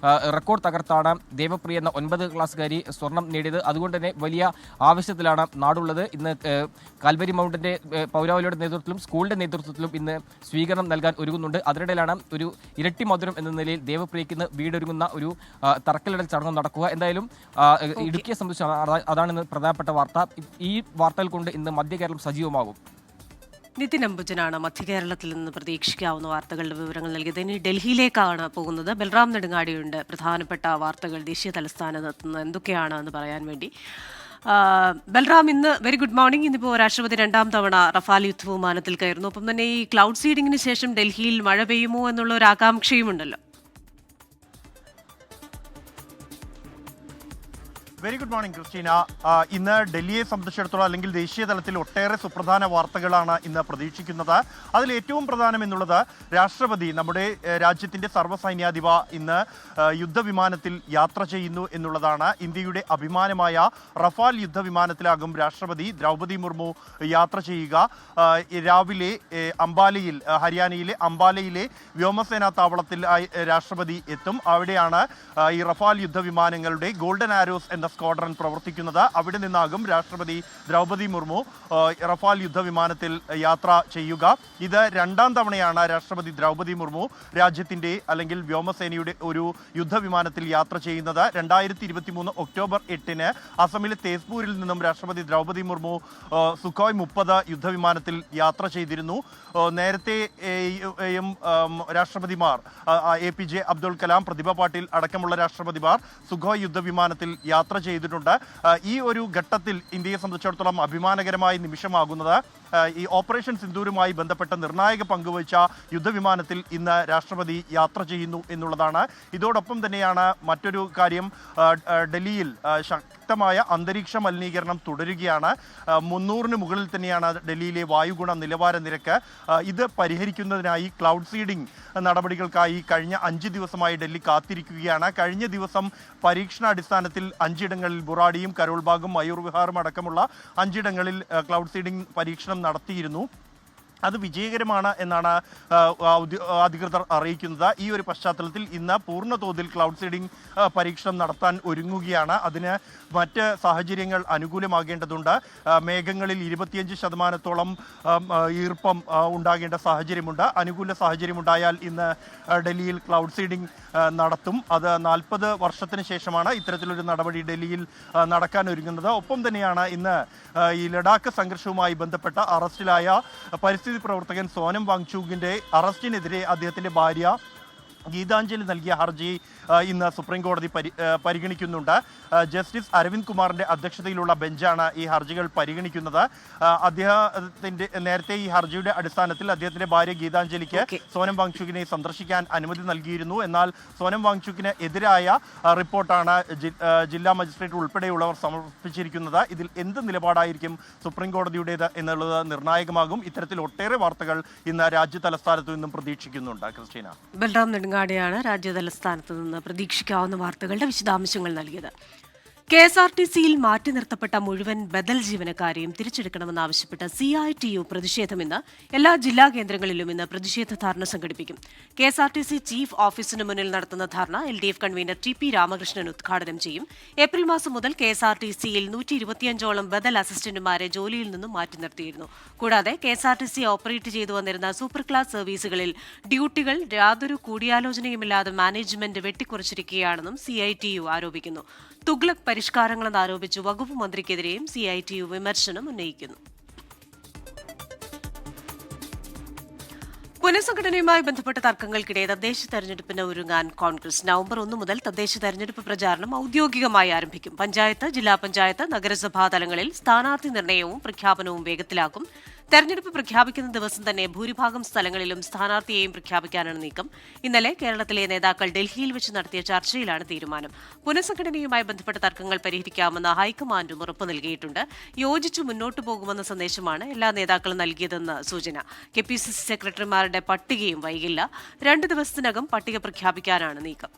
റെക്കോർഡ് തകർത്താണ് ദേവപ്രിയ എന്ന 9 ക്ലാസ്സുകാരി സ്വർണം നേടിയത്. അതുകൊണ്ട് തന്നെ വലിയ ആവശ്യത്തിലാണ് നാടുള്ളത്. ഇന്ന് കാൽവരി മൗണ്ടിന്റെ പൗരാവലിയുടെ നേതൃത്വത്തിലും സ്കൂളിന്റെ നേതൃത്വത്തിലും ഇന്ന് സ്വീകരണം നൽകാൻ ഒരുങ്ങുന്നുണ്ട്. അതിനിടയിലാണ് ഒരു ഇരട്ടി മധുരം എന്ന നിലയിൽ ദേവപ്രിയയ്ക്ക് ഇന്ന് വീടൊരുങ്ങുന്ന ഒരു തറക്കല്ലിടൽ ചടങ്ങ് നടക്കുക. എന്തായാലും ഇടുക്കിയെ സംബന്ധിച്ച് അതാണ് പ്രധാനപ്പെട്ട വാർത്ത. ഈ വാർത്തകൾ കൊണ്ട് ഇന്ന് മധ്യ കേരളം സജീവമാകും. നിതിൻ അംബുജനാണ് മധ്യ കേരളത്തിൽ നിന്ന് പ്രതീക്ഷിക്കാവുന്ന വാർത്തകളുടെ വിവരങ്ങൾ നൽകിയത്. ഇനി ഡൽഹിയിലേക്കാണ് പോകുന്നത്. ബൽറാം നെടുങ്ങാടിയുണ്ട്. പ്രധാനപ്പെട്ട വാർത്തകൾ ദേശീയ തലസ്ഥാനത്ത് നിന്ന് എന്തൊക്കെയാണ് എന്ന് പറയാൻ വേണ്ടി. ബൽറാം, ഇന്ന് വെരി ഗുഡ് മോർണിംഗ്. ഇന്നിപ്പോൾ രാഷ്ട്രപതി 2ാം തവണ റഫാൽ യുദ്ധവിമാനത്തിൽ കയറുന്നു. ഒപ്പം തന്നെ ഈ ക്ലൗഡ് സീഡിങ്ങിന് ശേഷം ഡൽഹിയിൽ മഴ പെയ്യുമോ എന്നുള്ള ഒരു ആകാംക്ഷയുമുണ്ടല്ലോ. Very good morning Christina. ഇന്ന് ഡൽഹിയെ സംബന്ധിച്ചിടത്തോളം അല്ലെങ്കിൽ ദേശീയ തലത്തിൽ ഒട്ടേറെ സുപ്രധാന വാർത്തകളാണ് ഇന്ന് പ്രതീക്ഷിക്കുന്നത്. അതിൽ ഏറ്റവും പ്രധാനം എന്നുള്ളത് രാഷ്ട്രപതി നമ്മുടെ രാജ്യത്തിൻ്റെ സർവ്വസൈന്യാധിപ ഇന്ന് യുദ്ധവിമാനത്തിൽ യാത്ര ചെയ്യുന്നു എന്നുള്ളതാണ്. ഇന്ത്യയുടെ അഭിമാനമായ റഫാൽ യുദ്ധവിമാനത്തിലാകും രാഷ്ട്രപതി ദ്രൗപദി മുർമു യാത്ര ചെയ്യുക. രാവിലെ അംബാലയിൽ, ഹരിയാനയിലെ അംബാലയിലെ വ്യോമസേനാ താവളത്തിൽ രാഷ്ട്രപതി എത്തും. അവിടെയാണ് ഈ റഫാൽ യുദ്ധവിമാനങ്ങളുടെ ഗോൾഡൻ ആരോസ് എന്ന സ്ക്വാഡ്രൺ പ്രവർത്തിക്കുന്നത്. അവിടെ നിന്നാകും രാഷ്ട്രപതി ദ്രൗപദി മുർമു റഫാൽ യുദ്ധവിമാനത്തിൽ യാത്ര ചെയ്യുക. ഇത് രണ്ടാം തവണയാണ് രാഷ്ട്രപതി ദ്രൗപദി മുർമു രാജ്യത്തിൻ്റെ അല്ലെങ്കിൽ വ്യോമസേനയുടെ ഒരു യുദ്ധവിമാനത്തിൽ യാത്ര ചെയ്യുന്നത്. 2023 ഒക്ടോബർ 8-ന് അസമിലെ തേസ്പൂരിൽ നിന്നും രാഷ്ട്രപതി ദ്രൗപദി മുർമു സുഖോയ് 30 യുദ്ധവിമാനത്തിൽ യാത്ര ചെയ്തിരുന്നു. നേരത്തെ രാഷ്ട്രപതിമാർ APJ അബ്ദുൽ കലാം, പ്രതിഭ പാട്ടീൽ അടക്കമുള്ള രാഷ്ട്രപതിമാർ സുഖോയ് യുദ്ധവിമാനത്തിൽ യാത്ര ചെയ്തിട്ടുണ്ട്. ഈ ഒരു ഘട്ടത്തിൽ ഇന്ത്യയെ സംബന്ധിച്ചിടത്തോളം അഭിമാനകരമായ നിമിഷമാകുന്നത് ഈ ഓപ്പറേഷൻ സിന്ദൂരുമായി ബന്ധപ്പെട്ട നിർണായക പങ്കുവച്ച യുദ്ധവിമാനത്തിൽ ഇന്ന് രാഷ്ട്രപതി യാത്ര ചെയ്യുന്നു എന്നുള്ളതാണ്. ഇതോടൊപ്പം തന്നെയാണ് മറ്റൊരു കാര്യം, ഡൽഹിയിൽ ശക്തമായ അന്തരീക്ഷ മലിനീകരണം തുടരുകയാണ്. 300-ന് മുകളിൽ തന്നെയാണ് ഡൽഹിയിലെ വായുഗുണ നിലവാര നിരക്ക്. ഇത് പരിഹരിക്കുന്നതിനായി ക്ലൗഡ് സീഡിംഗ് നടപടികൾക്കായി കഴിഞ്ഞ 5 ദിവസമായി ഡൽഹി കാത്തിരിക്കുകയാണ്. കഴിഞ്ഞ ദിവസം പരീക്ഷണാടിസ്ഥാനത്തിൽ 5 ഇടങ്ങളിൽ ബുറാഡിയും കരോൾബാഗും മയൂർ വിഹാറും അടക്കമുള്ള 5 ഇടങ്ങളിൽ ക്ലൗഡ് സീഡിംഗ് പരീക്ഷണം നടത്തിയിരുന്നു. അത് വിജയകരമാണ് എന്നാണ് അധികൃതർ അറിയിക്കുന്നത്. ഈ ഒരു പശ്ചാത്തലത്തിൽ ഇന്ന് പൂർണ്ണ തോതിൽ ക്ലൗഡ് സീഡിംഗ് പരീക്ഷണം നടത്താൻ ഒരുങ്ങുകയാണ്. അതിന് മറ്റ് സാഹചര്യങ്ങൾ അനുകൂലമാകേണ്ടതുണ്ട്. മേഘങ്ങളിൽ 25% ഈർപ്പം ഉണ്ടാകേണ്ട സാഹചര്യമുണ്ട്. അനുകൂല സാഹചര്യമുണ്ടായാൽ ഇന്ന് ഡൽഹിയിൽ ക്ലൗഡ് സീഡിംഗ് നടത്തും. അത് 40 വർഷത്തിന് ശേഷമാണ് ഇത്തരത്തിലൊരു നടപടി ഡൽഹിയിൽ നടക്കാൻ ഒരുങ്ങുന്നത്. ഒപ്പം തന്നെയാണ് ഇന്ന് ഈ ലഡാക്ക് സംഘർഷവുമായി ബന്ധപ്പെട്ട അറസ്റ്റിലായ പരിസ്ഥിതി പ്രവർത്തകൻ സോനം വാങ്ചുകിന്റെ അറസ്റ്റിനെതിരെ അദ്ദേഹത്തിന്റെ ഭാര്യ ഗീതാഞ്ജലി നൽകിയ ഹർജി ഇന്ന് സുപ്രീം കോടതി പരിഗണിക്കുന്നുണ്ട്. ജസ്റ്റിസ് അരവിന്ദ് കുമാറിന്റെ അധ്യക്ഷതയിലുള്ള ബെഞ്ചാണ് ഈ ഹർജികൾ പരിഗണിക്കുന്നത്. അദ്ദേഹത്തിന്റെ നേരത്തെ ഈ ഹർജിയുടെ അടിസ്ഥാനത്തിൽ അദ്ദേഹത്തിന്റെ ഭാര്യ ഗീതാഞ്ജലിക്ക് സോനം വാങ്ചുകിനെ സന്ദർശിക്കാൻ അനുമതി നൽകിയിരുന്നു. എന്നാൽ സോനം വാങ്ചുകിന് എതിരായ റിപ്പോർട്ടാണ് ജില്ലാ മജിസ്ട്രേറ്റ് ഉൾപ്പെടെയുള്ളവർ സമർപ്പിച്ചിരിക്കുന്നത്. ഇതിൽ എന്ത് നിലപാടായിരിക്കും സുപ്രീം കോടതിയുടേത് എന്നുള്ളത് നിർണായകമാകും. ഇത്തരത്തിൽ ഒട്ടേറെ വാർത്തകൾ ഇന്ന് രാജ്യ തലസ്ഥാനത്തു നിന്നും പ്രതീക്ഷിക്കുന്നുണ്ട്. ക്രിസ്റ്റീന. ബൽറാം നെടുങ്ങാടിയാണ് രാജ്യതലസ്ഥാനത്ത് നിന്ന് പ്രതീക്ഷിക്കാവുന്ന വാർത്തകളുടെ വിശദാംശങ്ങൾ നൽകിയത്. KSRTCയിൽ മാറ്റി നിർത്തപ്പെട്ട മുഴുവൻ ബദൽ ജീവനക്കാരെയും തിരിച്ചെടുക്കണമെന്നാവശ്യപ്പെട്ട് CITU പ്രതിഷേധമിന്ന് എല്ലാ ജില്ലാ കേന്ദ്രങ്ങളിലും ഇന്ന് പ്രതിഷേധ ധർണ സംഘടിപ്പിക്കും. KSRTC ചീഫ് ഓഫീസിന് മുന്നിൽ നടത്തുന്ന ധർണ LDF കൺവീനർ TP രാമകൃഷ്ണൻ ഉദ്ഘാടനം ചെയ്യും. ഏപ്രിൽ മാസം മുതൽ KSRTCയിൽ 125ഓളം ബദൽ അസിസ്റ്റന്റുമാരെ ജോലിയിൽ നിന്നും മാറ്റി നിർത്തിയിരുന്നു. കൂടാതെ KSRTC ഓപ്പറേറ്റ് ചെയ്തു വന്നിരുന്ന സൂപ്പർ ക്ലാസ് സർവീസുകളിൽ ഡ്യൂട്ടികൾ യാതൊരു കൂടിയാലോചനയുമില്ലാതെ മാനേജ്മെന്റ് വെട്ടിക്കുറച്ചിരിക്കുകയാണെന്നും CITU ആരോപിക്കുന്നു. തുഗ്ലക് പരിഷ്കാരങ്ങളെന്ന് ആരോപിച്ച് വകുപ്പ് മന്ത്രിക്കെതിരെയും CITU വിമർശനം ഉന്നയിക്കുന്നു. പുനഃസംഘടനയുമായി ബന്ധപ്പെട്ട തർക്കങ്ങൾക്കിടെ തദ്ദേശ തെരഞ്ഞെടുപ്പിന് ഒരുങ്ങാൻ കോൺഗ്രസ്. നവംബർ 1 മുതൽ തദ്ദേശ തെരഞ്ഞെടുപ്പ് പ്രചാരണം ഔദ്യോഗികമായി ആരംഭിക്കും. പഞ്ചായത്ത്, ജില്ലാ പഞ്ചായത്ത്, നഗരസഭാ തലങ്ങളിൽ സ്ഥാനാർത്ഥി നിർണയവും പ്രഖ്യാപനവും വേഗത്തിലാക്കും. തെരഞ്ഞെടുപ്പ് പ്രഖ്യാപിക്കുന്ന ദിവസം തന്നെ ഭൂരിഭാഗം സ്ഥലങ്ങളിലും സ്ഥാനാർത്ഥിയെയും പ്രഖ്യാപിക്കാനാണ് നീക്കം. ഇന്നലെ കേരളത്തിലെ നേതാക്കൾ ഡൽഹിയിൽ വെച്ച് നടത്തിയ ചർച്ചയിലാണ് തീരുമാനം. പുനഃസംഘടനയുമായി ബന്ധപ്പെട്ട തർക്കങ്ങൾ പരിഹരിക്കാമെന്ന് ഹൈക്കമാൻഡും ഉറപ്പു നൽകിയിട്ടുണ്ട്. യോജിച്ചു മുന്നോട്ടു പോകുമെന്ന സന്ദേശമാണ് എല്ലാ നേതാക്കളും നൽകിയതെന്ന് സൂചന. KPCC സെക്രട്ടറിമാരുടെ പട്ടികയും വൈകില്ല. 2 ദിവസത്തിനകം പട്ടിക പ്രഖ്യാപിക്കാനാണ് നീക്കം.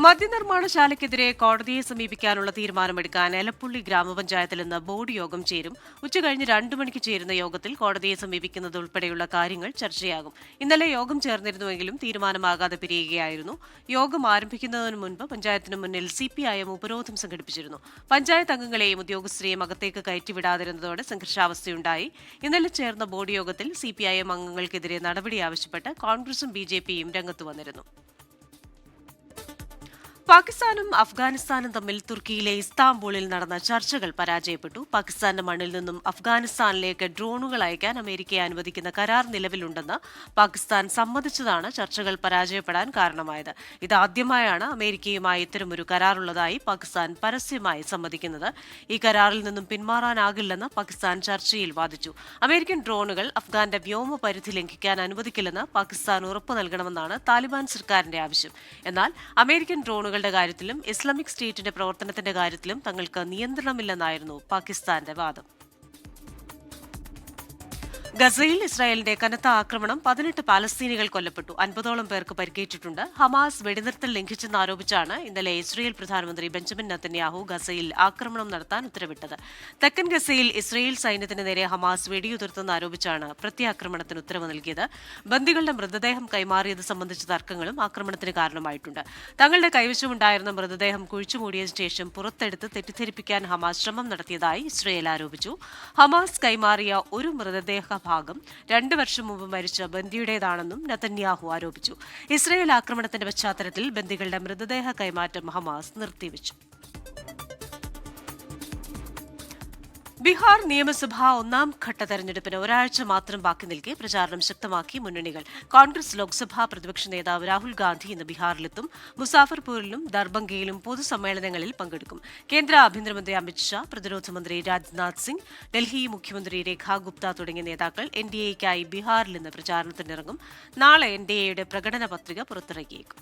മദ്യനിർമ്മാണശാലയ്ക്കെതിരെ കോടതിയെ സമീപിക്കാനുള്ള തീരുമാനമെടുക്കാൻ എലപ്പുള്ളി ഗ്രാമപഞ്ചായത്തിൽ ഇന്ന് ബോർഡ് യോഗം ചേരും. ഉച്ചകഴിഞ്ഞ് 2 മണിക്ക് ചേരുന്ന യോഗത്തിൽ കോടതിയെ സമീപിക്കുന്നത് ഉൾപ്പെടെയുള്ള കാര്യങ്ങൾ ചർച്ചയാകും. ഇന്നലെ യോഗം ചേർന്നിരുന്നുവെങ്കിലും തീരുമാനമാകാതെ പിരിയുകയായിരുന്നു. യോഗം ആരംഭിക്കുന്നതിന് മുൻപ് പഞ്ചായത്തിന് മുന്നിൽ CPIM ഉപരോധം സംഘടിപ്പിച്ചിരുന്നു. പഞ്ചായത്ത് അംഗങ്ങളെയും ഉദ്യോഗസ്ഥരെയും അകത്തേക്ക് കയറ്റിവിടാതിരുന്നതോടെ സംഘർഷാവസ്ഥയുണ്ടായി. ഇന്നലെ ചേർന്ന ബോർഡ് യോഗത്തിൽ CPIM അംഗങ്ങൾക്കെതിരെ നടപടി ആവശ്യപ്പെട്ട് കോൺഗ്രസും BJPയും രംഗത്ത് വന്നിരുന്നു. പാകിസ്ഥാനും അഫ്ഗാനിസ്ഥാനും തമ്മിൽ തുർക്കിയിലെ ഇസ്താംബൂളിൽ നടന്ന ചർച്ചകൾ പരാജയപ്പെട്ടു. പാകിസ്ഥാന്റെ മണ്ണിൽ നിന്നും അഫ്ഗാനിസ്ഥാനിലേക്ക് ഡ്രോണുകൾ അയക്കാൻ അമേരിക്കയെ അനുവദിക്കുന്ന കരാർ നിലവിലുണ്ടെന്ന് പാകിസ്ഥാൻ സമ്മതിച്ചതാണ് ചർച്ചകൾ പരാജയപ്പെടാൻ കാരണമായത്. ഇതാദ്യമായാണ് അമേരിക്കയുമായി ഇത്തരമൊരു കരാറുള്ളതായി പാകിസ്ഥാൻ പരസ്യമായി സമ്മതിക്കുന്നത്. ഈ കരാറിൽ നിന്നും പിന്മാറാനാകില്ലെന്ന് പാകിസ്ഥാൻ ചർച്ചയിൽ വാദിച്ചു. അമേരിക്കൻ ഡ്രോണുകൾ അഫ്ഗാന്റെ വ്യോമ പരിധി ലംഘിക്കാൻ അനുവദിക്കില്ലെന്ന് പാകിസ്ഥാൻ ഉറപ്പു നൽകണമെന്നാണ് താലിബാൻ സർക്കാരിന്റെ ആവശ്യം. എന്നാൽ അമേരിക്കൻ ഡ്രോണുകളുടെ കാര്യത്തിലും ഇസ്ലാമിക് സ്റ്റേറ്റിന്റെ പ്രവർത്തനത്തിന്റെ കാര്യത്തിലും തങ്ങൾക്ക് നിയന്ത്രണമില്ലെന്നായിരുന്നു പാകിസ്ഥാന്റെ വാദം. ഗസയിൽ ഇസ്രായേലിന്റെ കനത്ത ആക്രമണം 18 പാലസ്തീനികൾ കൊല്ലപ്പെട്ടു. 50ഓളം പേർക്ക് പരിക്കേറ്റിട്ടുണ്ട്. ഹമാസ് വെടിനിർത്തൽ ലംഘിച്ചെന്നാരോപിച്ചാണ് ഇന്നലെ ഇസ്രായേൽ പ്രധാനമന്ത്രി ബെഞ്ചമിൻ നെതന്യാഹു ഗസയിൽ ആക്രമണം നടത്താൻ ഉത്തരവിട്ടത്. തെക്കൻ ഗസയിൽ ഇസ്രായേൽ സൈന്യത്തിന് നേരെ ഹമാസ് വെടിയുതിർത്തെന്നാരോപിച്ചാണ് പ്രത്യാക്രമണത്തിന് ഉത്തരവ് നൽകിയത്. ബന്ദികളുടെ മൃതദേഹം കൈമാറിയത് സംബന്ധിച്ച തർക്കങ്ങളും ആക്രമണത്തിന് കാരണമായിട്ടുണ്ട്. തങ്ങളുടെ കൈവശമുണ്ടായിരുന്ന മൃതദേഹം കുഴിച്ചുമൂടിയതിനു ശേഷം പുറത്തെടുത്ത് തെറ്റിദ്ധരിപ്പിക്കാൻ ഹമാസ് ശ്രമം നടത്തിയതായി ഇസ്രായേൽ ആരോപിച്ചു. ഹമാസ് കൈമാറിയ ഒരു മൃതദേഹ ഭാഗം 2 വർഷം മുമ്പ് മരിച്ച ബന്ദിയുടേതാണെന്നും നെതന്യാഹു ആരോപിച്ചു. ഇസ്രായേൽ ആക്രമണത്തിന്റെ പശ്ചാത്തലത്തിൽ ബന്ദികളുടെ മൃതദേഹ കൈമാറ്റം ഹമാസ് നിർത്തിവച്ചു. ബീഹാർ നിയമസഭാ 1ാം ഘട്ട തെരഞ്ഞെടുപ്പിന് ഒരാഴ്ച മാത്രം ബാക്കി നിൽക്കെ പ്രചാരണം ശക്തമാക്കി മുന്നണികൾ. കോൺഗ്രസ് ലോക്സഭാ പ്രതിപക്ഷ നേതാവ് രാഹുൽ ഗാന്ധി ഇന്ന് ബീഹാറിലെത്തും. മുസാഫർപൂരിലും ദർബംഗയിലും പൊതുസമ്മേളനങ്ങളിൽ പങ്കെടുക്കും. കേന്ദ്ര ആഭ്യന്തരമന്ത്രി അമിത്ഷാ, പ്രതിരോധ മന്ത്രി രാജ്നാഥ് സിംഗ്, ഡൽഹി മുഖ്യമന്ത്രി രേഖ ഗുപ്ത തുടങ്ങിയ നേതാക്കൾ എൻഡിഎയ്ക്കായി ബീഹാറിൽ നിന്ന് പ്രചാരണത്തിനിറങ്ങും. നാളെ എൻഡിഎയുടെ പ്രകടന പത്രിക പുറത്തിറക്കിയേക്കും.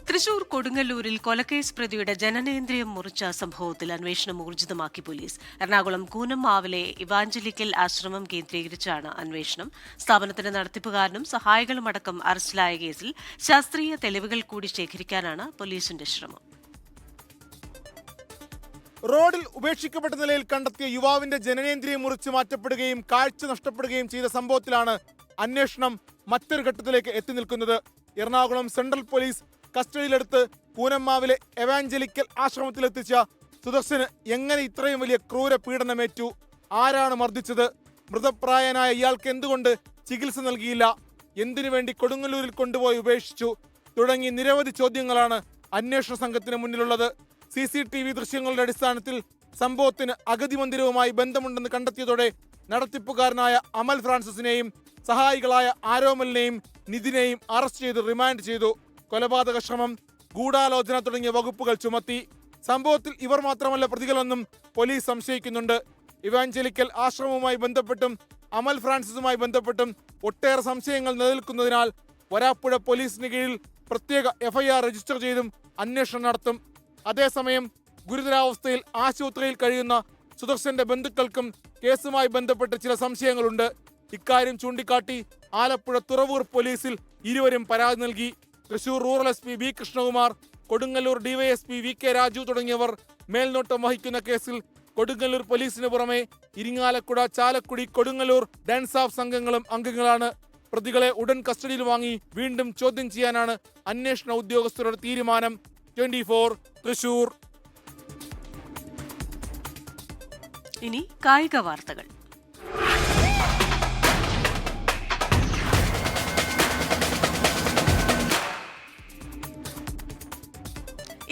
തൃശൂർ കൊടുങ്ങല്ലൂരിൽ കൊലക്കേസ് പ്രതിയുടെ ജനനേന്ദ്രിയം മുറിച്ച സംഭവത്തിൽ അന്വേഷണം ഊർജിതമാക്കി പോലീസ്. എറണാകുളം കൂനമ്മാവിലെ ഇവാഞ്ചലിക്കൽ ആശ്രമം കേന്ദ്രീകരിച്ചാണ് അന്വേഷണം. സ്ഥാപനത്തിന്റെ നടത്തിപ്പുകാരനും സഹായികളുമടക്കം അറസ്റ്റിലായ കേസിൽ ശാസ്ത്രീയ തെളിവുകൾ കൂടി ശേഖരിക്കാനാണ് പോലീസിന്റെ ശ്രമം. റോഡിൽ ഉപേക്ഷിക്കപ്പെട്ട നിലയിൽ കണ്ടെത്തിയ യുവാവിന്റെ ജനനേന്ദ്രിയം മുറിച്ച് മാറ്റപ്പെടുകയും കാഴ്ച നഷ്ടപ്പെടുകയും ചെയ്ത സംഭവത്തിലാണ് അന്വേഷണം മറ്റൊരു ഘട്ടത്തിലേക്ക് എത്തി നിൽക്കുന്നത്. എറണാകുളം സെൻട്രൽ പോലീസ് കസ്റ്റഡിയിലെടുത്ത് കൂനമ്മാവിലെ എവാഞ്ചലിക്കൽ ആശ്രമത്തിലെത്തിച്ച സുദർശന് എങ്ങനെ ഇത്രയും വലിയ ക്രൂര പീഡനമേറ്റു? ആരാണ് മർദ്ദിച്ചത്? മൃതപ്രായനായ ഇയാൾക്ക് എന്തുകൊണ്ട് ചികിത്സ നൽകിയില്ല? എന്തിനു വേണ്ടി കൊടുങ്ങല്ലൂരിൽ കൊണ്ടുപോയി ഉപേക്ഷിച്ചു? തുടങ്ങി നിരവധി ചോദ്യങ്ങളാണ് അന്വേഷണ സംഘത്തിന് മുന്നിലുള്ളത്. CCTV ദൃശ്യങ്ങളുടെ അടിസ്ഥാനത്തിൽ സംഭവത്തിന് അഗതി മന്ദിരവുമായി ബന്ധമുണ്ടെന്ന് കണ്ടെത്തിയതോടെ നടത്തിപ്പുകാരനായ അമൽ ഫ്രാൻസിസിനെയും സഹായികളായ ആരോമലിനെയും നിതിനെയും അറസ്റ്റ് ചെയ്ത് റിമാൻഡ് ചെയ്തു. കൊലപാതക ശ്രമം, ഗൂഢാലോചന തുടങ്ങിയ വകുപ്പുകൾ ചുമത്തി. സംഭവത്തിൽ ഇവർ മാത്രമല്ല പ്രതികളെന്നും പോലീസ് സംശയിക്കുന്നുണ്ട്. ഇവാഞ്ചലിക്കൽ ആശ്രമവുമായി ബന്ധപ്പെട്ടും അമൽ ഫ്രാൻസിസുമായി ബന്ധപ്പെട്ടും ഒട്ടേറെ സംശയങ്ങൾ നിലനിൽക്കുന്നതിനാൽ വരാപ്പുഴ പോലീസിന് കീഴിൽ പ്രത്യേക FIR രജിസ്റ്റർ ചെയ്തും അന്വേഷണം നടത്തും. അതേസമയം ഗുരുതരാവസ്ഥയിൽ ആശുപത്രിയിൽ കഴിയുന്ന സുദർശന്റെ ബന്ധുക്കൾക്കും കേസുമായി ബന്ധപ്പെട്ട് ചില സംശയങ്ങളുണ്ട്. ഇക്കാര്യം ചൂണ്ടിക്കാട്ടി ആലപ്പുഴ തുറവൂർ പോലീസിൽ ഇരുവരും പരാതി നൽകി. Thrissur rural SP B Krishnakumar, Kodungallur DYSP VK Raju തുടങ്ങിയവർ മേൽനോട്ടം വഹിക്കുന്ന കേസിൽ കൊടുങ്ങല്ലൂർ പോലീസിന് പുറമെ ഇരിങ്ങാലക്കുട, ചാലക്കുടി, കൊടുങ്ങല്ലൂർ ഡാൻസാഫ് സംഘങ്ങളും അംഗങ്ങളാണ്. പ്രതികളെ ഉടൻ കസ്റ്റഡിയിൽ വാങ്ങി വീണ്ടും ചോദ്യം ചെയ്യാനാണ് അന്വേഷണ ഉദ്യോഗസ്ഥരുടെ തീരുമാനം. 24 തൃശൂർ. ഇനി കായിക വാർത്തകൾ.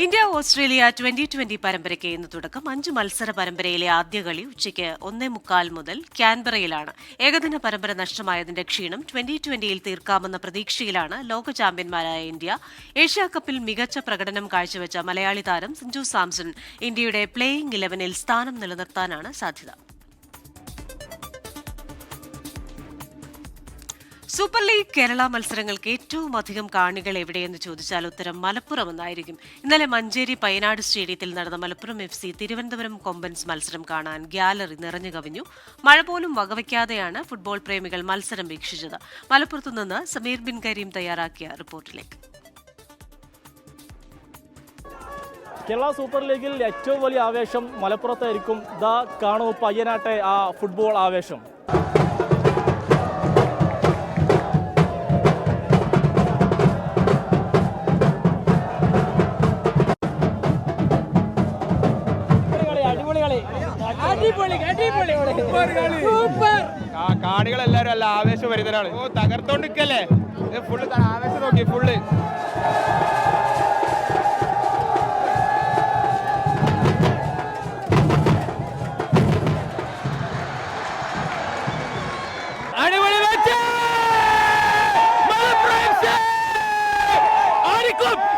ഇന്ത്യ ഓസ്ട്രേലിയ 2020 പരമ്പരയ്ക്ക് ഇന്ന് തുടക്കം. 5 മത്സര പരമ്പരയിലെ ആദ്യ കളി ഉച്ചയ്ക്ക് 1:45 മുതൽ ക്യാൻബറയിലാണ്. ഏകദിന പരമ്പര നഷ്ടമായതിന്റെ ക്ഷീണം 2020യിൽ തീർക്കാമെന്ന പ്രതീക്ഷയിലാണ് ലോക ചാമ്പ്യന്മാരായ ഇന്ത്യ. ഏഷ്യാകപ്പിൽ മികച്ച പ്രകടനം കാഴ്ചവെച്ച മലയാളി താരം സഞ്ജു സാംസൺ ഇന്ത്യയുടെ പ്ലേയിംഗ് 11ൽ സ്ഥാനം നിലനിർത്താനാണ് സാധ്യത. സൂപ്പർ ലീഗ് കേരള മത്സരങ്ങൾക്ക് ഏറ്റവും അധികം കാണികൾ എവിടെയെന്ന് ചോദിച്ചാൽ ഉത്തരം മലപ്പുറം എന്നായിരിക്കും. ഇന്നലെ മഞ്ചേരി പയ്യനാട് സ്റ്റേഡിയത്തിൽ നടന്ന മലപ്പുറം FC തിരുവനന്തപുരം കൊമ്പൻസ് മത്സരം കാണാൻ ഗ്യാലറി നിറഞ്ഞു കവിഞ്ഞു. മഴ പോലും വകവയ്ക്കാതെയാണ് ഫുട്ബോൾ പ്രേമികൾ മത്സരം വീക്ഷിച്ചത്. മലപ്പുറത്തു നിന്ന് സമീർ ബിൻ കരീം തയ്യാറാക്കിയ റിപ്പോർട്ടിലേക്ക്. കേരള സൂപ്പർ ലീഗിൽ ഏറ്റവും വലിയ ആവേശം മലപ്പുറത്തായിരിക്കും. ദാ കാണൂ പയ്യനാട്ടെ ആ ഫുട്ബോൾ ആവേശം. കാണികളെല്ലാരും നല്ല ആവേശഭരിതരാണ്. ഓ തകർത്തോണ്ടിരിക്കല്ലേ, ഫുള്ള് ആവേശം നോക്കി ഫുള്ള്. അടിപൊളി മാച്ച്,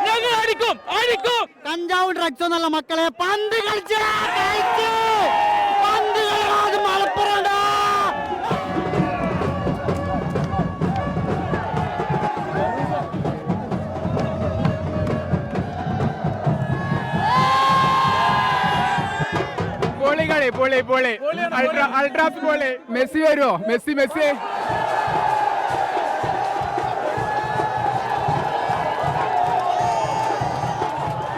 ഞങ്ങൾ അടിക്കും. കഞ്ചാവ് ഡ്രഗ്സ് ഒന്നല്ല മക്കളെ, പന്ത് കളിച്ച് പന്ത് കളി മലപ്പുറം. പൊളി കളി, പൊളി അൾട്രാസ് പൊളി. മെസ്സി വരുമോ? മെസ്സി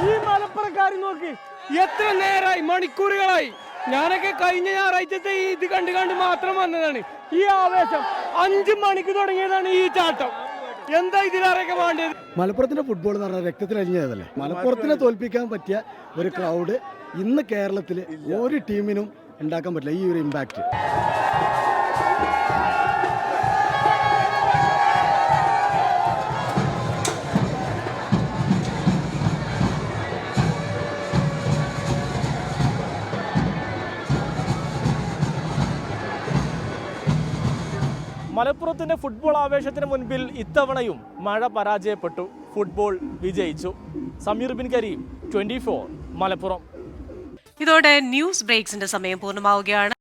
ഈ മലപ്പുറക്കാരി നോക്കി എത്ര നേരമായി, മണിക്കൂറുകളായി. ഞാനൊക്കെ കഴിഞ്ഞ ഞായറാഴ്ചത്തെ ഇത് കണ്ട് മാത്രം വന്നതാണ്. ഈ ആവേശം 5 മണിക്ക് തുടങ്ങിയതാണ് ഈ ചാട്ടം. എന്താ ഇതിലൊക്കെ വേണ്ടത്? മലപ്പുറത്തിന്റെ ഫുട്ബോൾ എന്ന് പറഞ്ഞാൽ രക്തത്തിലരിഞ്ഞതല്ലേ. മലപ്പുറത്തിനെ തോൽപ്പിക്കാൻ പറ്റിയ ഒരു ക്രൗഡ് ഇന്ന് കേരളത്തിൽ ഒരു ടീമിനും ഉണ്ടാക്കാൻ പറ്റില്ല. ഈ ഒരു ഇമ്പാക്റ്റ് മലപ്പുറത്തിന്റെ ഫുട്ബോൾ ആവേശത്തിന് മുൻപിൽ ഇത്തവണയും മഴ പരാജയപ്പെട്ടു, ഫുട്ബോൾ വിജയിച്ചു. സമീർ ബിൻ കരീം, 24 മലപ്പുറം. ഇതോടെ ന്യൂസ് ബ്രേക്സിന്റെ സമയം പൂർണ്ണമാവുകയാണ്.